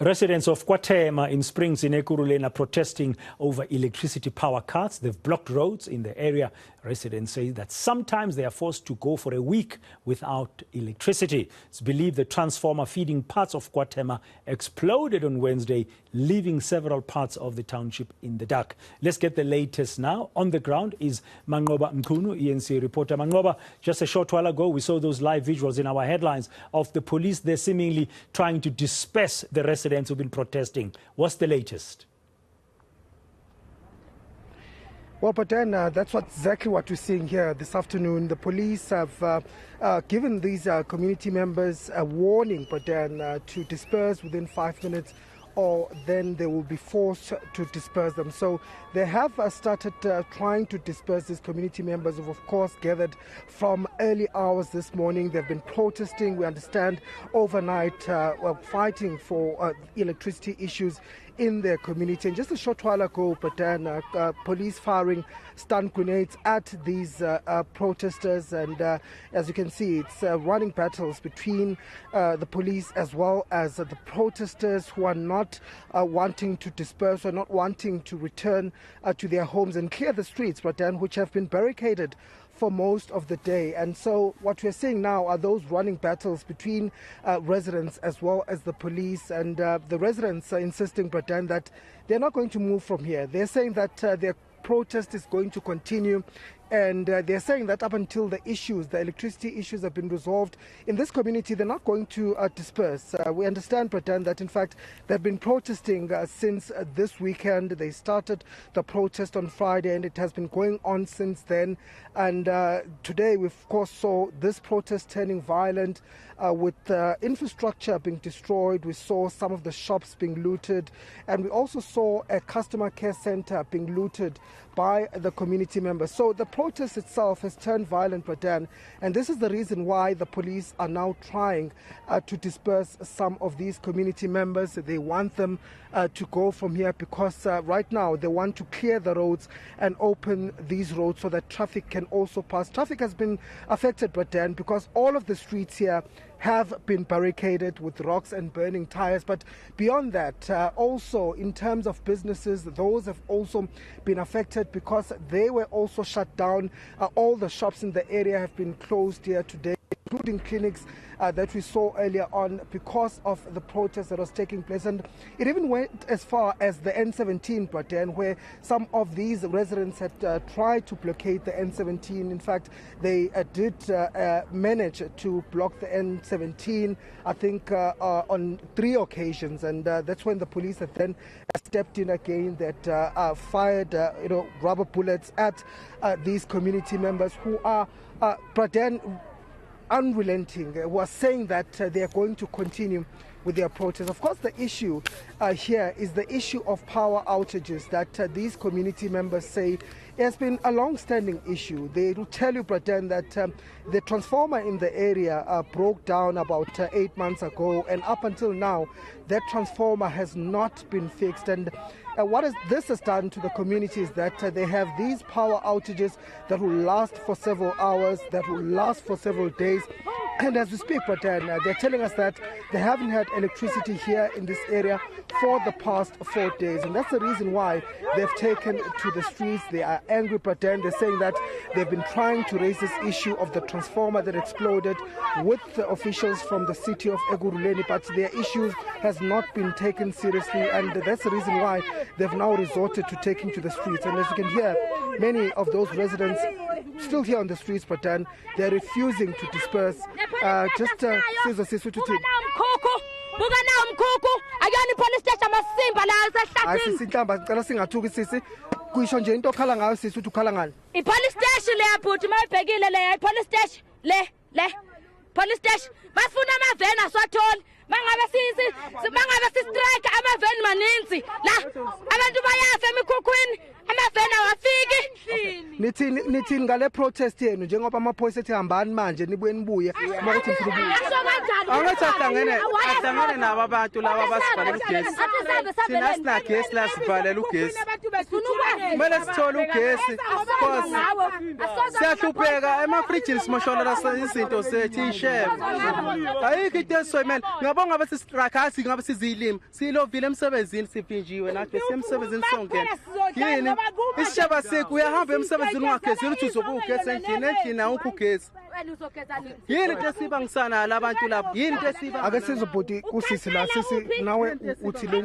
Residents of KwaThema in Springs in Ekurhuleni are protesting over electricity power cuts. They've blocked roads in the area. Residents say that sometimes they are forced to go for a week without electricity. It's believed the transformer feeding parts of KwaThema exploded on Wednesday, leaving several parts of the township in the dark. Let's get the latest now. On the ground is Manqoba Mchunu, eNCA reporter. Manqoba, just a short while ago, we saw those live visuals in our headlines of the police. They're seemingly trying to disperse the residents who've been protesting. What's the latest? Well, but then that's exactly what we're seeing here this afternoon. The police have given these community members a warning, but then to disperse within 5 minutes, or then they will be forced to disperse them. So they have started trying to disperse these community members who, of course, gathered from early hours this morning. They've been protesting, we understand, overnight, fighting for electricity issues in their community. And just a short while ago, but then police firing stun grenades at these protesters, and as you can see, it's running battles between the police as well as the protesters who are not wanting to disperse or not wanting to return to their homes and clear the streets, but then which have been barricaded for most of the day. And so what we're seeing now are those running battles between residents as well as the police, and the residents are insisting, but then, that they're not going to move from here. They're saying that their protest is going to continue, and they're saying that up until the electricity issues have been resolved in this community, they're not going to disperse. We understand, Pradan, that in fact they've been protesting since this weekend. They started the protest on Friday, and it has been going on since then. And today we of course saw this protest turning violent, with infrastructure being destroyed. We saw some of the shops being looted, and we also saw a customer care center being looted by the community members. So the protest itself has turned violent, Pradan, and this is the reason why the police are now trying to disperse some of these community members. They want them to go from here because right now they want to clear the roads and open these roads so that traffic can also pass. Traffic has been affected, Pradan, because all of the streets here have been barricaded with rocks and burning tires. But beyond that, also in terms of businesses, those have also been affected because they were also shut down. All the shops in the area have been closed here today, including clinics that we saw earlier on because of the protest that was taking place. And it even went as far as the N17, Pradan, where some of these residents had tried to blockade the N17. In fact, they did manage to block the N17, I think, on 3 occasions. And that's when the police have then stepped in again, that fired rubber bullets at these community members who are, Pradan, unrelenting, was saying that they are going to continue with their protest. Of course, the issue here is the issue of power outages that these community members say has been a long-standing issue. They will tell you, Pradan, that the transformer in the area broke down about 8 months ago, and up until now, that transformer has not been fixed. And what this has done to the community is that they have these power outages that will last for several hours, that will last for several days. And as we speak, Pradan, they're telling us that they haven't had electricity here in this area for the past 4 days. And that's the reason why they've taken to the streets. They are angry, Pradan. They're saying that they've been trying to raise this issue of the transformer that exploded with the officials from the city of Ekurhuleni, but their issues has not been taken seriously. And that's the reason why they've now resorted to taking to the streets. And as you can hear, many of those residents still here on the streets, Pradan, they're refusing to disperse. Just Sizwe Sisututhi. Asisinhlamba sicela singathuki sisi. Kuyisho nje into okhala ngayo sisi uthi ukhala ngani? I-police station le yabhuti mayibhekile le i-police station le police station bafuna amaveni aswatholi mangabe si-strike amaveni maninzi la abantu bayafa emikhukhwini amaveni awafiki. nithi ngale protest yenu njengoba amaphoyisa ethi hambani manje nibuye nibuye ukuthi mfuna ukubuya. Angathi ahlangene nabo abantu laba abasibhalela ugesi. Thina sinagesi la sibhalela ugesi. Kumele sithole ugesi because siyahlupheka emafrijini simosholela izinto zethu ishebe. Ayikho into esizoyimela. Ngiyabonga bese sirakhathi ngabe sizilima. Silovile emsebenzini siphinjiwe nathi semsebenzini songena. Yini? Isishaba sekho uyahamba emsebenzini ungagesi uthi uzobugesi endlini awukho ugesi. Yini into esibangisana labantu lapho? Yini into esiba? Ake sizobhuti kusisi la sisi nawe uthi le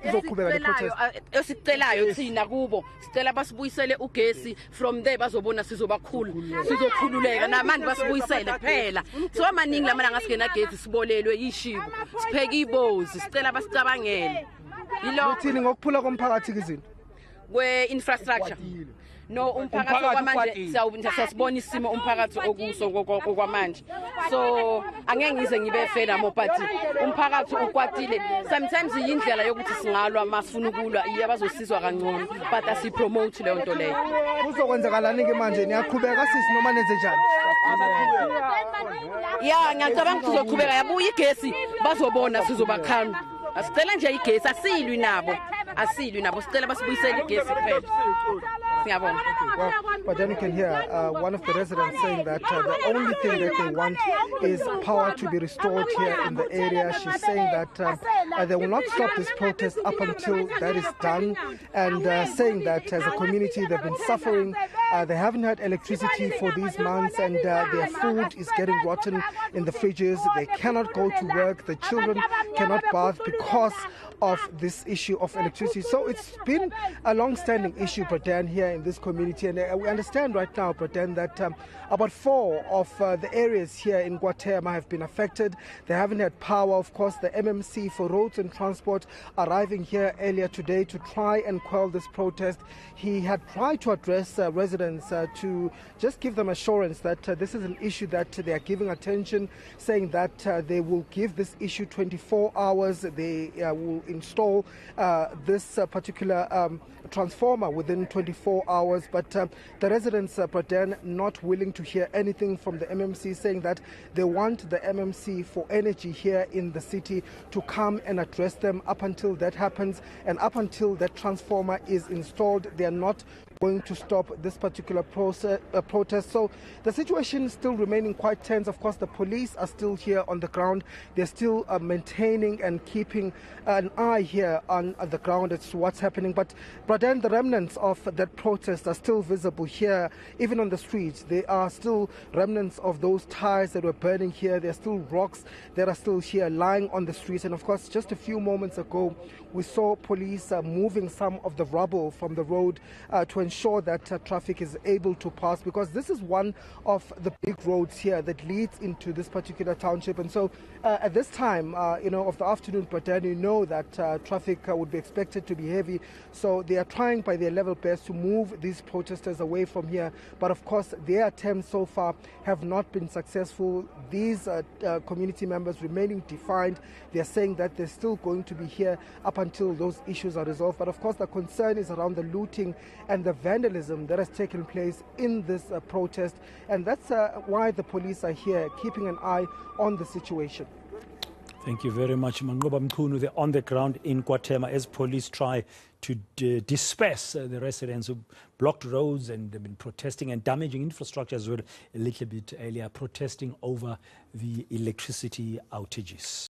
uzoqhubeka le protest. Esicelayo thina kubo sicela basibuyisele ugesi from there bazobona sizobakhulu sizokhululeka namanje basibuyisele kuphela so amaningi lamalanga singena gesi sibolelwe yishibo sipheka ibozi sicela basicabangele yilo uthini ngokuphula komphakathi izinto kwe infrastructure no umphakathi kwamanje siyasibona isimo umphakathi okuso kwamanje so angeke ngize ngibe fair mo but umphakathi ukwatile sometimes indlela yokuthi singalwa masifuna ukulwa iyabazosizwa kangcono but asipromote leyo nto leyo kuzokwenzakalani ke manje niyaqhubeka sisi noma nenze njani ya ngiyacabanga sizoqhubeka yabuya igesi bazobona sizobakhanda asicela nje igesi asilwi nabo sicela basibuyisele igesi kuphela. But then you can hear one of the residents saying that the only thing that they want is power to be restored here in the area. She's saying that they will not stop this protest up until that is done, and saying that as a community they've been suffering. They haven't had electricity for these months, and their food is getting rotten in the fridges. They cannot go to work. The children cannot bath because of this issue of electricity. So it's been a long-standing issue, Pradan, here in this community, and we understand right now, Pradan, that about 4 of the areas here in KwaThema have been affected. They haven't had power. Of course, the MMC for Roads and Transport arriving here earlier today to try and quell this protest. He had tried to address residents to just give them assurance that this is an issue that they are giving attention, saying that they will give this issue 24 hours. They will install this particular transformer within 24 hours. But the residents, Pradan, not willing to hear anything from the MMC, saying that they want the MMC for energy here in the city to come and address them. Up until that happens and up until that transformer is installed, they are not going to stop this particular protest. So the situation is still remaining quite tense. Of course, the police are still here on the ground. They're still maintaining and keeping an eye here on the ground as to what's happening. But then the remnants of that protest are still visible here, even on the streets. There are still remnants of those tires that were burning here. There are still rocks that are still here lying on the streets. And of course, just a few moments ago, we saw police moving some of the rubble from the road to ensure that traffic is able to pass, because this is one of the big roads here that leads into this particular township. And so at this time of the afternoon, Pradan, you know that traffic would be expected to be heavy. So they are trying by their level best to move these protesters away from here. But of course, their attempts so far have not been successful. These community members remaining defiant. They are saying that they're still going to be here up until those issues are resolved. But of course, the concern is around the looting and the vandalism that has taken place in this protest. And that's why the police are here, keeping an eye on the situation. Thank you very much, Manqoba Mchunu. They're on the ground in KwaThema as police try to disperse the residents who blocked roads and they've been protesting and damaging infrastructure as well a little bit earlier, protesting over the electricity outages.